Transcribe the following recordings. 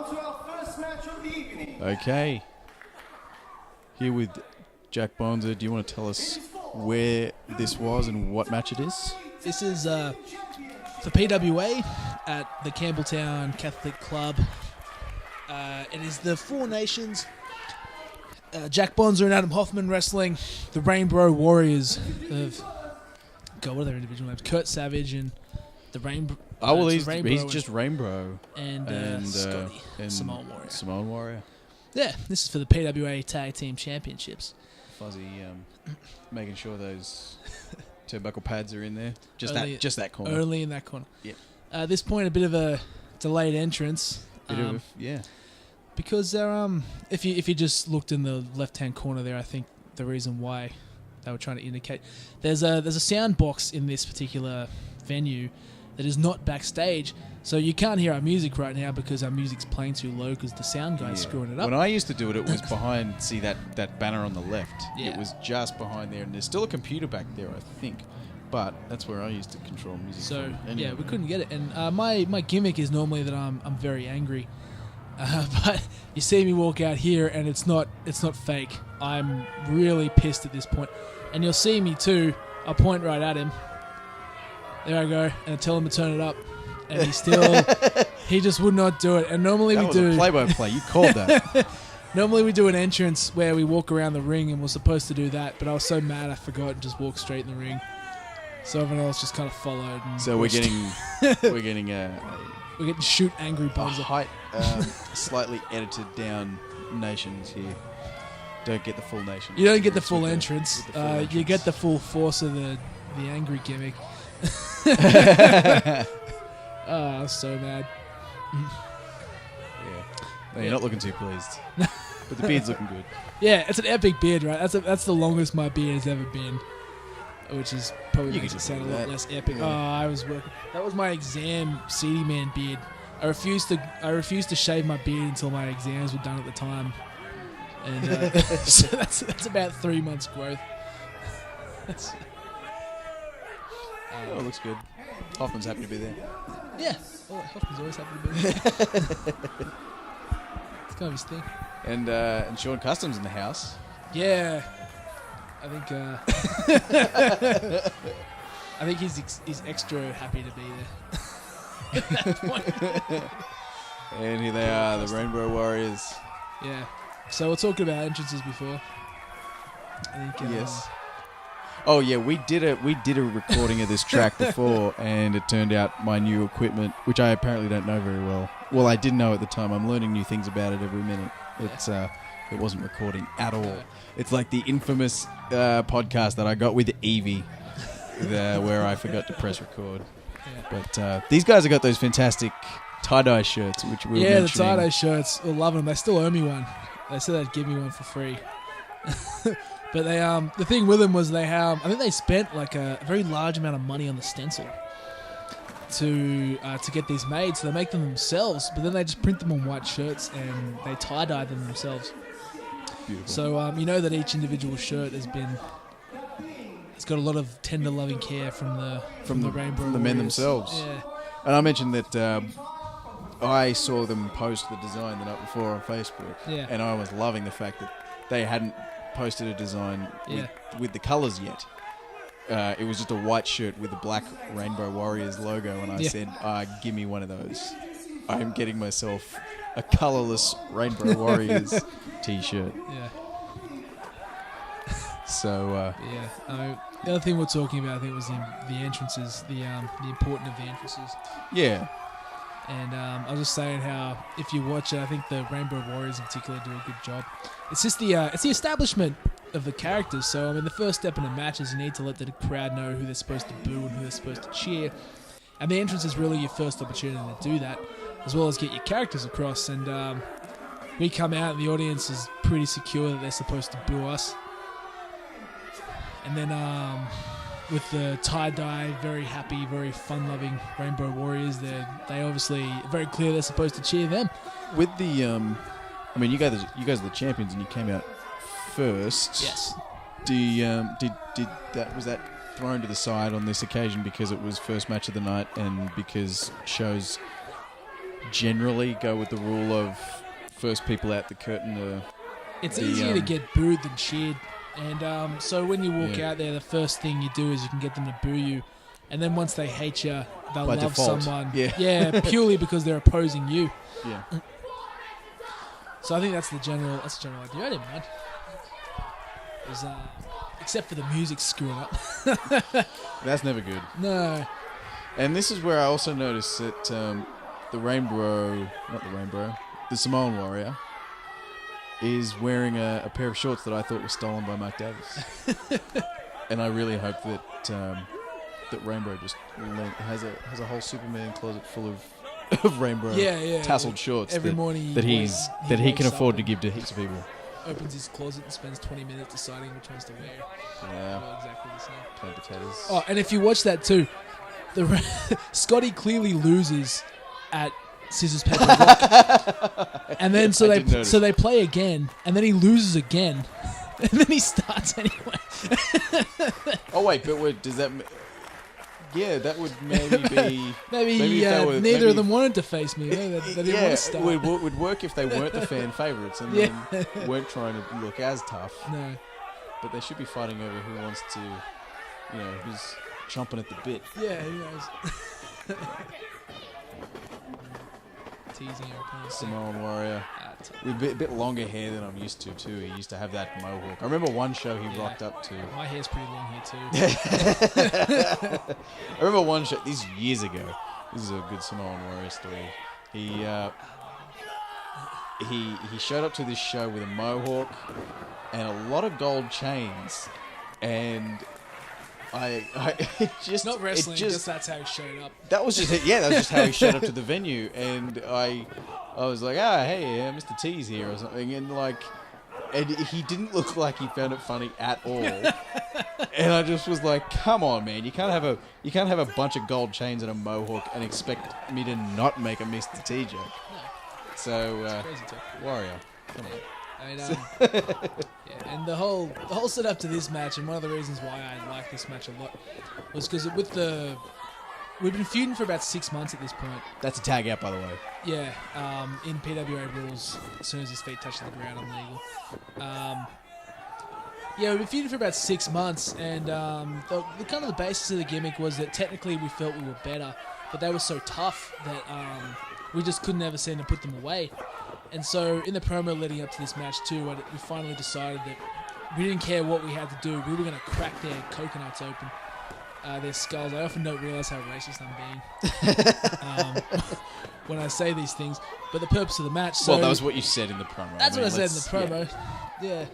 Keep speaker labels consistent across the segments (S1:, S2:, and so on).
S1: to our first match of the evening.
S2: Okay. Here with Jack Bonza. Do you want to tell us where this was and what match it is?
S3: This is for PWA at the Campbelltown Catholic Club. It is the Four Nations. Jack Bonza and Adam Hoffman wrestling the Rainbro Warriors of... God, what are their individual names? Kurt Savage and the Rainbro...
S2: Oh, well, he's
S3: Rainbro
S2: just Rainbro.
S3: And Scotty,
S2: and
S3: Samoan Warrior.
S2: Samoan Warrior.
S3: Yeah, this is for the PWA Tag Team Championships.
S2: Fuzzy making sure those turnbuckle pads are in there. Just that corner.
S3: Only in that corner.
S2: Yeah.
S3: At this point, a bit of a delayed entrance.
S2: Yeah.
S3: Because they're if you just looked in the left-hand corner there, I think the reason why they were trying to indicate there's a sound box in this particular venue that is not backstage, so you can't hear our music right now because our music's playing too low because the sound guy's screwing it up.
S2: When I used to do it, it was behind. See that banner on the left?
S3: Yeah.
S2: It was just behind there, and there's still a computer back there, I think. But that's where I used to control music.
S3: So
S2: from. Anyway.
S3: yeah, we couldn't get it. And my gimmick is normally that I'm very angry. But you see me walk out here, and it's not fake. I'm really pissed at this point, and you'll see me too. I'll point right at him. There I go, and I tell him to turn it up, and he just would not do it. And normally
S2: that
S3: we
S2: was
S3: do
S2: a play-by-play. You called that.
S3: Normally we do an entrance where we walk around the ring, and we're supposed to do that. But I was so mad I forgot and just walked straight in the ring. So everyone else just kind of followed. And
S2: so we're getting
S3: shoot angry Bonza.
S2: height, slightly edited down nations here. Don't get the full nation.
S3: You don't get the full entrance. You get the full force of the angry gimmick. I was so mad.
S2: Yeah. No, you're not looking too pleased. But the beard's looking good.
S3: Yeah, it's an epic beard, right? That's the longest my beard has ever been. Which is probably makes it sound a lot less epic. Yeah. Oh, I was working. That was my exam CD man beard. I refused to shave my beard until my exams were done at the time. And so that's about 3 months growth.
S2: It looks good. Hoffman's happy to be there.
S3: Yeah. Oh, Hoffman's always happy to be there. It's kind of his thing.
S2: And Sean Customs in the house.
S3: Yeah. I think he's extra happy to be there. At that point.
S2: And here they are, the Rainbow Warriors.
S3: Yeah. So we're talking about entrances before. I think.
S2: Yes. Oh yeah, we did a recording of this track before, and it turned out my new equipment, which I apparently don't know very well. Well, I didn't know at the time. I'm learning new things about it every minute. It wasn't recording at all.
S3: No.
S2: It's like the infamous podcast that I got with Evie, where I forgot to press record. Yeah. But these guys have got those fantastic tie-dye shirts, which we were mentioning.
S3: The tie-dye shirts, we're loving them. They still owe me one. They said they'd give me one for free. But they the thing with them was I think they spent like a very large amount of money on the stencil to get these made. So they make them themselves, but then they just print them on white shirts and they tie-dye them themselves.
S2: Beautiful.
S3: So you know that each individual shirt it's got a lot of tender loving care from the Rainbow
S2: from the men themselves.
S3: Yeah.
S2: And I mentioned that I saw them post the design the night before on Facebook, and I was loving the fact that they hadn't posted a design with the colours yet. It was just a white shirt with the black Rainbow Warriors logo, and I said, give me one of those. I am getting myself a colourless Rainbow Warriors t-shirt.
S3: Yeah.
S2: So,
S3: the other thing we're talking about, I think, was the entrances, the importance of the entrances.
S2: Yeah.
S3: And I was just saying how, if you watch it, I think the Rainbow Warriors in particular do a good job. It's just the establishment of the characters. So, I mean, the first step in a match is you need to let the crowd know who they're supposed to boo and who they're supposed to cheer. And the entrance is really your first opportunity to do that, as well as get your characters across. And we come out and the audience is pretty secure that they're supposed to boo us. And then with the tie-dye, very happy, very fun-loving Rainbow Warriors, they obviously very clear they're supposed to cheer them.
S2: With the, I mean, you guys are the champions and you came out first.
S3: Yes.
S2: Was that thrown to the side on this occasion because it was first match of the night and because shows generally go with the rule of first people out the curtain.
S3: It's easier to get booed than cheered. And so when you walk out there, the first thing you do is you can get them to boo you. And then once they hate you, they'll
S2: by
S3: love
S2: default.
S3: someone.
S2: Yeah.
S3: Purely because they're opposing you.
S2: Yeah.
S3: So I think that's the general idea. I didn't mind. It was, except for the music screwing up.
S2: That's never good.
S3: No.
S2: And this is where I also noticed that the Samoan Warrior is wearing a pair of shorts that I thought were stolen by Mark Davis. And I really hope that Rainbro just has a whole Superman closet full of Rainbro tasseled shorts
S3: every morning
S2: that he can afford to give to heaps of people.
S3: Opens his closet and spends 20 minutes deciding which ones to wear.
S2: Yeah.
S3: All exactly the same.
S2: Plain potatoes.
S3: Oh, and if you watch that too, Scotty clearly loses at scissors paper rock, and then so they play again, and then he loses again, and then he starts anyway.
S2: Oh wait, but does that? Yeah, that would maybe be...
S3: maybe neither of them wanted to face me. They didn't want to start.
S2: It would work if they weren't the fan favourites and then weren't trying to look as tough.
S3: No.
S2: But they should be fighting over who wants to, who's chomping at the bit.
S3: Yeah, who knows? Teasing your opponent.
S2: Samoan Warrior. With a bit longer hair than I'm used to, too. He used to have that mohawk. I remember one show he rocked up to.
S3: My hair's pretty long here, too.
S2: I remember one show, this is years ago. This is a good Samoan Warrior story. He showed up to this show with a mohawk and a lot of gold chains. And I just...
S3: Not wrestling, just that's how he showed up.
S2: That was just that was just how he showed up to the venue. And I was like, hey, Mr. T's here or something. And he didn't look like he found it funny at all. And I just was like, come on, man. You can't have a bunch of gold chains and a mohawk and expect me to not make a Mr. T joke.
S3: No.
S2: So,
S3: crazy talk.
S2: Warrior, come on.
S3: I mean, and the whole setup to this match, and one of the reasons why I like this match a lot, was because we've been feuding for about 6 months at this point.
S2: That's a tag out, by the way.
S3: Yeah, in PWA rules, as soon as his feet touch the ground, I'm legal. We've been feuding for about 6 months, and the kind of the basis of the gimmick was that technically we felt we were better, but they were so tough that we just couldn't ever seem to put them away. And so in the promo leading up to this match too, we finally decided that we didn't care what we had to do. We were going to crack their coconuts open, their skulls. I often don't realise how racist I'm being when I say these things. But the purpose of the match...
S2: Well, that was what you said in the promo.
S3: That's what I said in the promo. Yeah.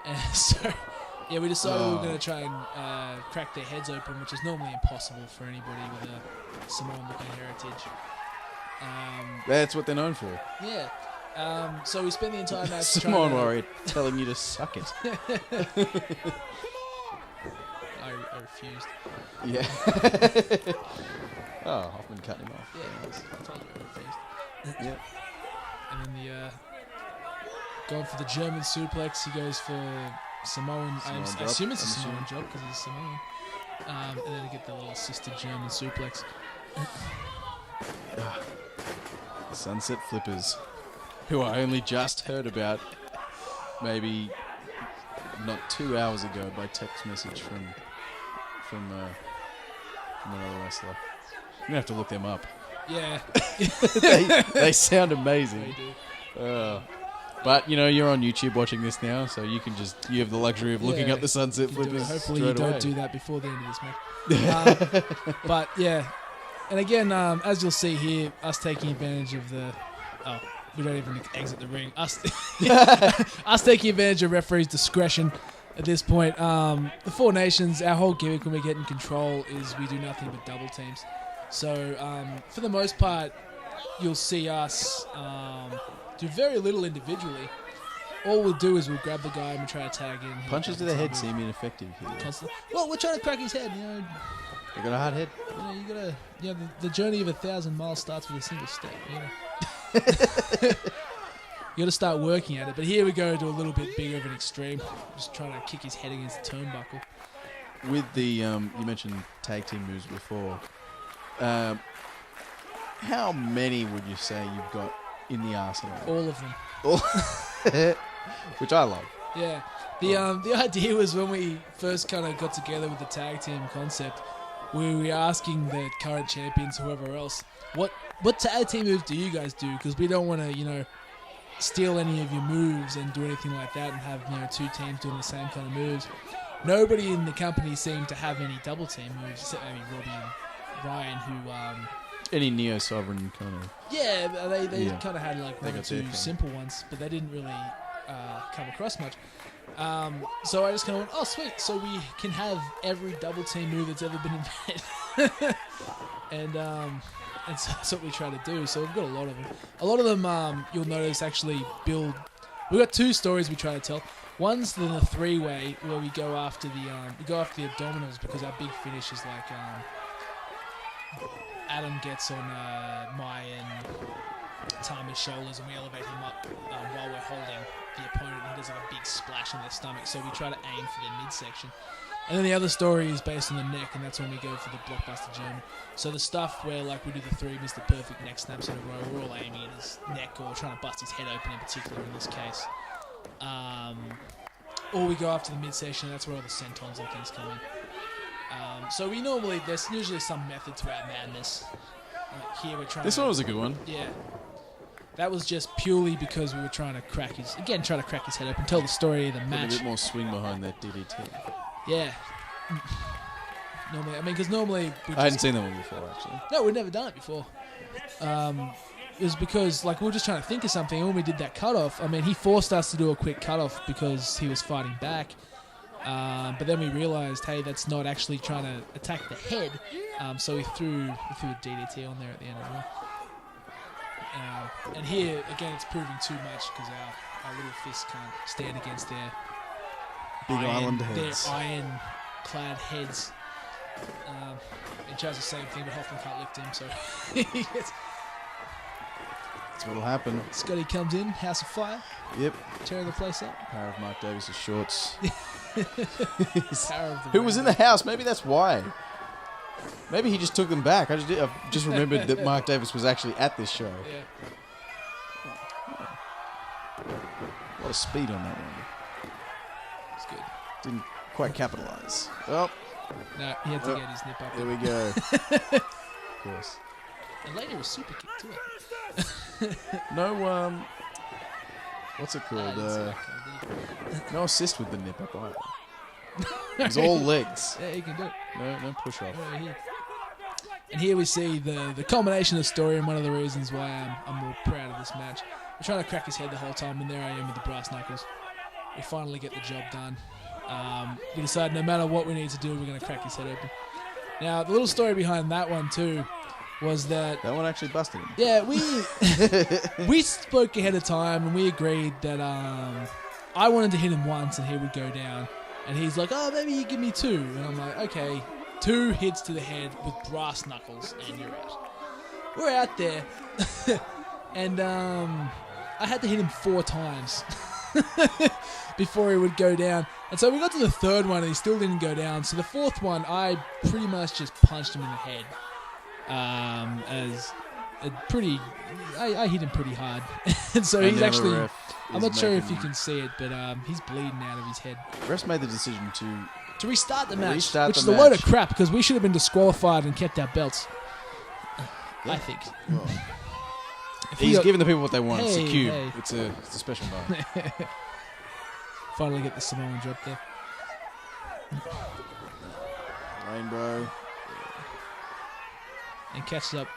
S3: And so... Yeah, we decided we were going to try and crack their heads open, which is normally impossible for anybody with a Samoan-looking heritage.
S2: That's what they're known for.
S3: Yeah. So we spent the entire match
S2: Samoan Warrior telling you to suck it.
S3: I refused.
S2: Yeah. I've been cutting him off.
S3: Yeah, I told you I refused.
S2: Yeah.
S3: And then going for the German suplex, he goes for Samoan I assume it's a Samoan job because he's Samoan. And then to get the little assisted German suplex.
S2: Sunset Flippers, who I only just heard about maybe not 2 hours ago by text message from another wrestler. I'm gonna have to look them up.
S3: Yeah.
S2: they sound amazing.
S3: They do.
S2: But you're on YouTube watching this now, so you have the luxury of looking up the Sunset Flippers.
S3: Hopefully you don't do that before the end of this match. But yeah. And again, as you'll see here, us taking advantage of the... Oh, we don't even exit the ring. Us taking advantage of referee's discretion at this point. The Four Nations, our whole gimmick when we get in control is we do nothing but double teams. So, for the most part, you'll see us do very little individually. All we'll do is we'll grab the guy and we try to tag in.
S2: Punches to the head seem ineffective here.
S3: Well, we're trying to crack his head,
S2: You got a hard head.
S3: You gotta. The journey of 1,000 miles starts with a single step. You gotta start working at it. But here we go to a little bit bigger of an extreme. Just trying to kick his head against the turnbuckle.
S2: With the you mentioned tag team moves before. How many would you say you've got in the arsenal?
S3: All of them.
S2: Which I love.
S3: Yeah. The idea was when we first kind of got together with the tag team concept, we were asking the current champions, whoever else, what tag team moves do you guys do? Because we don't want to, steal any of your moves and do anything like that and have, two teams doing the same kind of moves. Nobody in the company seemed to have any double team moves, except maybe Robbie and Ryan, who...
S2: Any Neo-Sovereign kind of...
S3: Yeah, they kind of had like one or two simple ones, but they didn't really come across much. So I just kind of went, oh, sweet. So we can have every double team move that's ever been invented. and so that's what we try to do. So we've got a lot of them. A lot of them, you'll notice, actually build... We've got two stories we try to tell. One's the three-way, where we go after the abdominals, because our big finish is like... Adam gets on my and Tama's shoulders, and we elevate him up while we're holding the opponent, and he does like a big splash on their stomach. So we try to aim for their midsection. And then the other story is based on the neck, and that's when we go for the blockbuster German. So the stuff where like we do the 3 Mr. Perfect neck snaps in a row, we're all aiming at his neck or trying to bust his head open in particular in this case. Or we go after the midsection, that's where all the sentons and things come in. So there's usually some method to our madness. Here we're trying.
S2: This one was a good one.
S3: Yeah. That was just purely because we were trying to crack his head open, tell the story of the match.
S2: Put a bit more swing behind that DDT.
S3: Yeah. Normally,
S2: I hadn't seen that one before, actually.
S3: No, we'd never done it before. It was because we were just trying to think of something, and when we did that cutoff, he forced us to do a quick cutoff because he was fighting back. But then we realised, hey, that's not actually trying to attack the head. So we threw a DDT on there at the end of it. And here, again, it's proving too much because our little fists can't stand against their
S2: big island heads.
S3: Their iron-clad heads. He tries the same thing, but Hoffman can't lift him, so
S2: that's what'll happen.
S3: Scotty comes in, House of Fire.
S2: Yep.
S3: Tearing the place up.
S2: Power of Mark Davis's shorts.
S3: Who
S2: was in the house? Maybe that's why. Maybe he just took them back. I just remembered that Mark Davis was actually at this show.
S3: Yeah.
S2: A lot of speed on that one.
S3: It's good.
S2: Didn't quite capitalise. Well.
S3: No, he had to get his nip up.
S2: There we go. Of course.
S3: And later a super kick to it.
S2: No, what's it called? No assist with the nip up either. It was all legs.
S3: Yeah, he can do it.
S2: No push off.
S3: And here we see the culmination of the story, and one of the reasons why I'm more proud of this match. We're trying to crack his head the whole time, and there I am with the brass knuckles. We finally get the job done. We decide no matter what we need to do, we're going to crack his head open. Now, the little story behind that one too was that
S2: one actually busted him.
S3: Yeah, we spoke ahead of time, and we agreed that I wanted to hit him once and he would go down, and he's like, oh, maybe you give me 2, and I'm like, okay, 2 hits to the head with brass knuckles and you're out. We're out there, and I had to hit him 4 times before he would go down. And so we got to the 3rd one and he still didn't go down. So the 4th one, I pretty much just punched him in the head. As a pretty, I hit him pretty hard. And so he's actually, I'm not sure if you can see it, but he's bleeding out of his head.
S2: Refs made the decision to
S3: restart the match, which is a load of crap because we should have been disqualified and kept our belts. Yeah. I think.
S2: Well, he's giving the people what they want. It's a cube. Hey. It's a special moment.
S3: Finally get the Samoan drop there.
S2: Rainbro.
S3: And catches up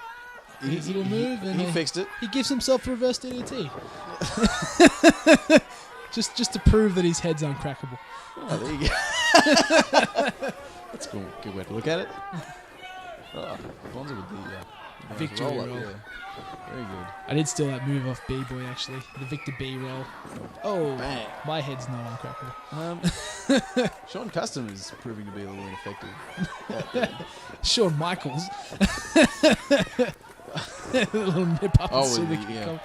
S3: his little move. And
S2: he fixed it.
S3: He gives himself a reverse DDT. just to prove that his head's uncrackable.
S2: Oh, there you go. That's a good way to look at it. Oh, Bonza with the
S3: victory roll.
S2: Yeah. Very good.
S3: I did steal that move off B-Boy, actually. The Victor B roll. Oh,
S2: bang.
S3: My head's not uncrackable.
S2: Sean Custom is proving to be a little ineffective.
S3: Shawn Michaels. A little nip up and super kick.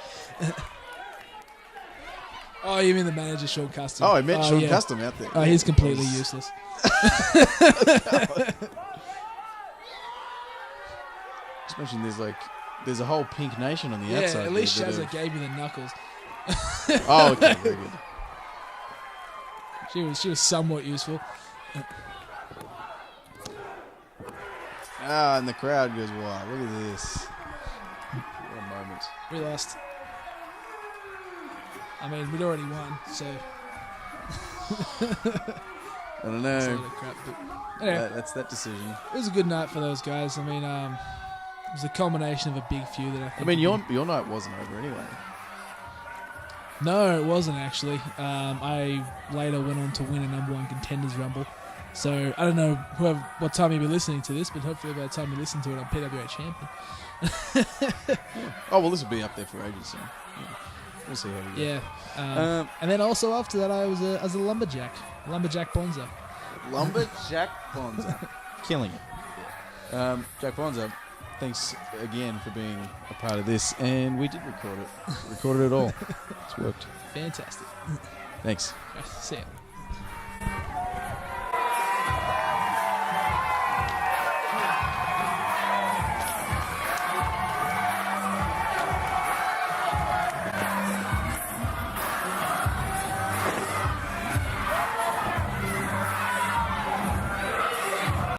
S3: Oh, you mean the manager, Sean Custom?
S2: Oh, I meant Sean Custom out there.
S3: Oh, he's completely useless.
S2: Just mentioned there's like there's a whole Pink Nation on the outside.
S3: Yeah, at least
S2: there
S3: Shazza gave me the knuckles.
S2: Oh, okay, very good.
S3: She was somewhat useful.
S2: And the crowd goes wild. Look at this. What a moment.
S3: We lost. I mean, we'd already won, so.
S2: I don't know.
S3: It's a lot of crap, but anyway,
S2: That's that decision.
S3: it was a good night for those guys. I mean, it was a culmination of a big few that I think.
S2: I mean, your night wasn't over anyway.
S3: No, it wasn't actually. I later went on to win a #1 contenders rumble. So I don't know what time you'll be listening to this, but hopefully by the time you listen to it, I'm PWA champion.
S2: Oh well, this will be up there for ages. So we'll see how we go.
S3: Yeah. And then also after that, I was a lumberjack, Bonza.
S2: Lumberjack Bonza, killing it. Jack Bonza, thanks again for being a part of this, and we did recorded it all. It's worked.
S3: Fantastic.
S2: Thanks.
S3: See ya.